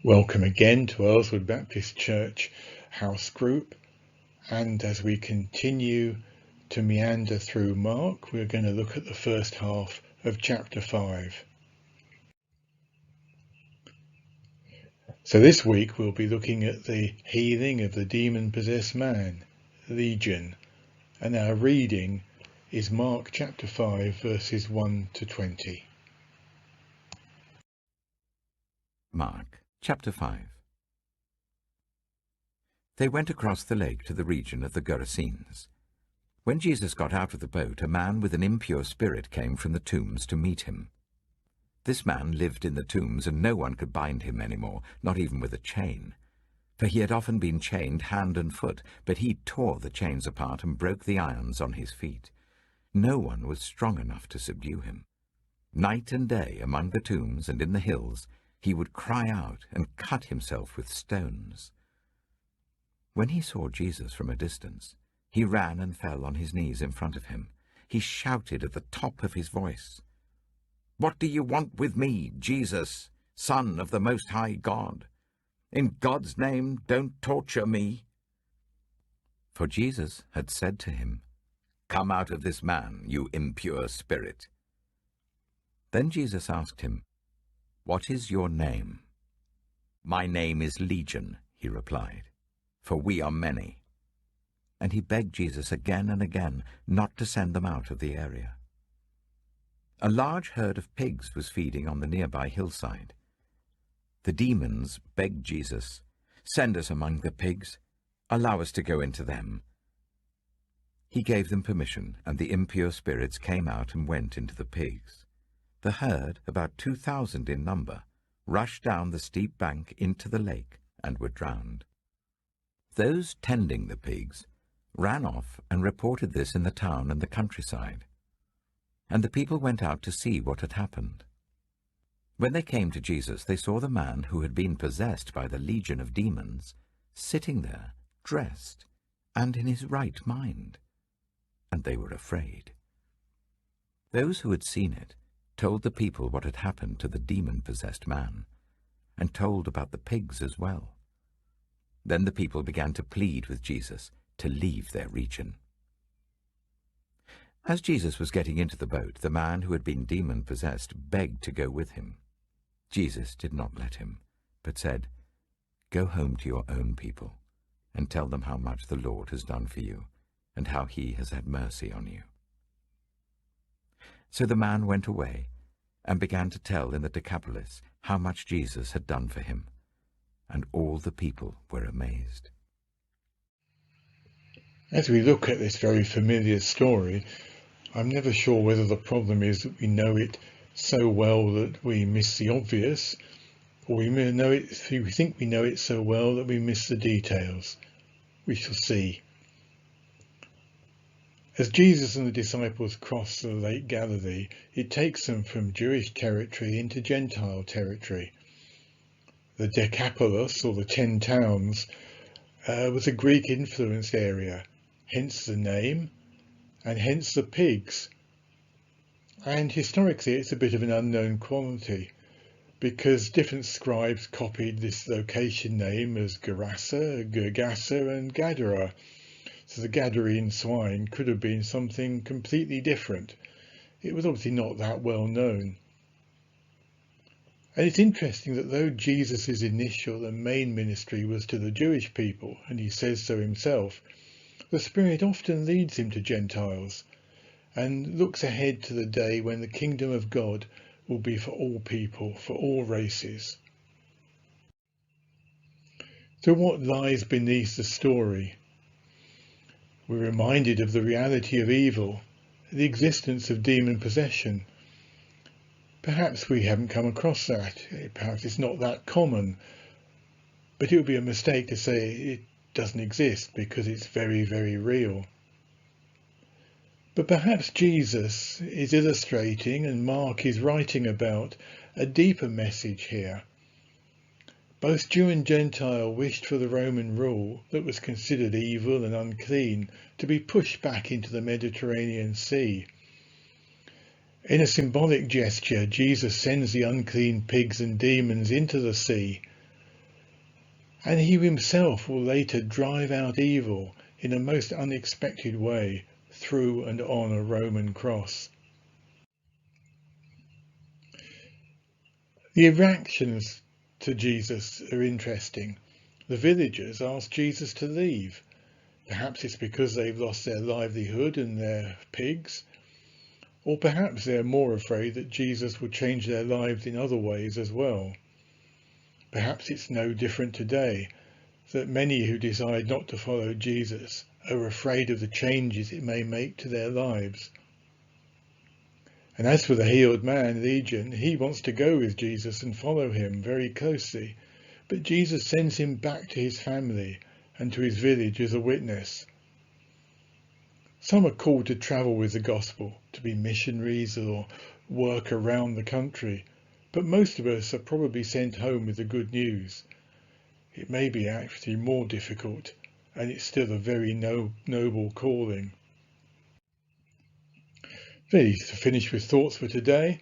Welcome again to Earlswood Baptist Church House Group, and as we continue to meander through Mark, we're going to look at the first half of chapter 5. So this week we'll be looking at the healing of the demon-possessed man, Legion, and our reading is Mark chapter 5 verses 1 to 20. Mark chapter 5. They went across the lake to the region of the Gerasenes. When Jesus got out of the boat, a man with an impure spirit came from the tombs to meet him. This man lived in the tombs, and no one could bind him any more, not even with a chain. For he had often been chained hand and foot, but he tore the chains apart and broke the irons on his feet. No one was strong enough to subdue him. Night and day, among the tombs and in the hills, he would cry out and cut himself with stones. When he saw Jesus from a distance, he ran and fell on his knees in front of him. He shouted at the top of his voice, "What do you want with me, Jesus, Son of the Most High God? In God's name, don't torture me." For Jesus had said to him, "Come out of this man, you impure spirit." Then Jesus asked him, "What is your name?" "My name is Legion," he replied, "for we are many." And he begged Jesus again and again not to send them out of the area. A large herd of pigs was feeding on the nearby hillside. The demons begged Jesus, "Send us among the pigs. Allow us to go into them." He gave them permission, and the impure spirits came out and went into the pigs. The herd, about 2,000 in number, rushed down the steep bank into the lake and were drowned. Those tending the pigs ran off and reported this in the town and the countryside. And the people went out to see what had happened. When they came to Jesus, they saw the man who had been possessed by the legion of demons sitting there, dressed, and in his right mind. And they were afraid. Those who had seen it told the people what had happened to the demon-possessed man, and told about the pigs as well. Then the people began to plead with Jesus to leave their region. As Jesus was getting into the boat, the man who had been demon-possessed begged to go with him. Jesus did not let him, but said, "Go home to your own people, and tell them how much the Lord has done for you, and how he has had mercy on you." So the man went away and began to tell in the Decapolis how much Jesus had done for him, and all the people were amazed. As we look at this very familiar story, I'm never sure whether the problem is that we know it so well that we miss the obvious, or we think we know it so well that we miss the details. We shall see. As Jesus and the disciples cross the Lake Galilee, it takes them from Jewish territory into Gentile territory. The Decapolis, or the 10 towns, was a Greek-influenced area, hence the name, and hence the pigs. And historically it's a bit of an unknown quantity, because different scribes copied this location name as Gerasa, Gergasa, and Gadara. So the Gadarene swine could have been something completely different. It was obviously not that well known. And it's interesting that though Jesus' initial and main ministry was to the Jewish people, and he says so himself, the Spirit often leads him to Gentiles and looks ahead to the day when the kingdom of God will be for all people, for all races. So what lies beneath the story? We're reminded of the reality of evil, the existence of demon possession. Perhaps we haven't come across that. Perhaps it's not that common. But it would be a mistake to say it doesn't exist because it's very, very real. But perhaps Jesus is illustrating, and Mark is writing about, a deeper message here. Both Jew and Gentile wished for the Roman rule that was considered evil and unclean to be pushed back into the Mediterranean Sea. In a symbolic gesture, Jesus sends the unclean pigs and demons into the sea, And he himself will later drive out evil in a most unexpected way through and on a Roman cross. The reactions to Jesus are interesting. The villagers ask Jesus to leave. Perhaps it's because they've lost their livelihood and their pigs, or perhaps they're more afraid that Jesus will change their lives in other ways as well. Perhaps it's no different today, that many who decide not to follow Jesus are afraid of the changes it may make to their lives. And as for the healed man, Legion, he wants to go with Jesus and follow him very closely, but Jesus sends him back to his family and to his village as a witness. Some are called to travel with the gospel, to be missionaries or work around the country, but most of us are probably sent home with the good news. It may be actually more difficult, and it's still a very noble calling. Really, to finish with thoughts for today,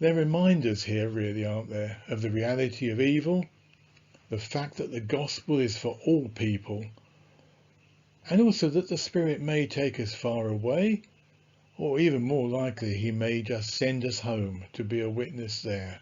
they're reminders here really, aren't there, of the reality of evil, the fact that the gospel is for all people, and also that the Spirit may take us far away, or even more likely he may just send us home to be a witness there.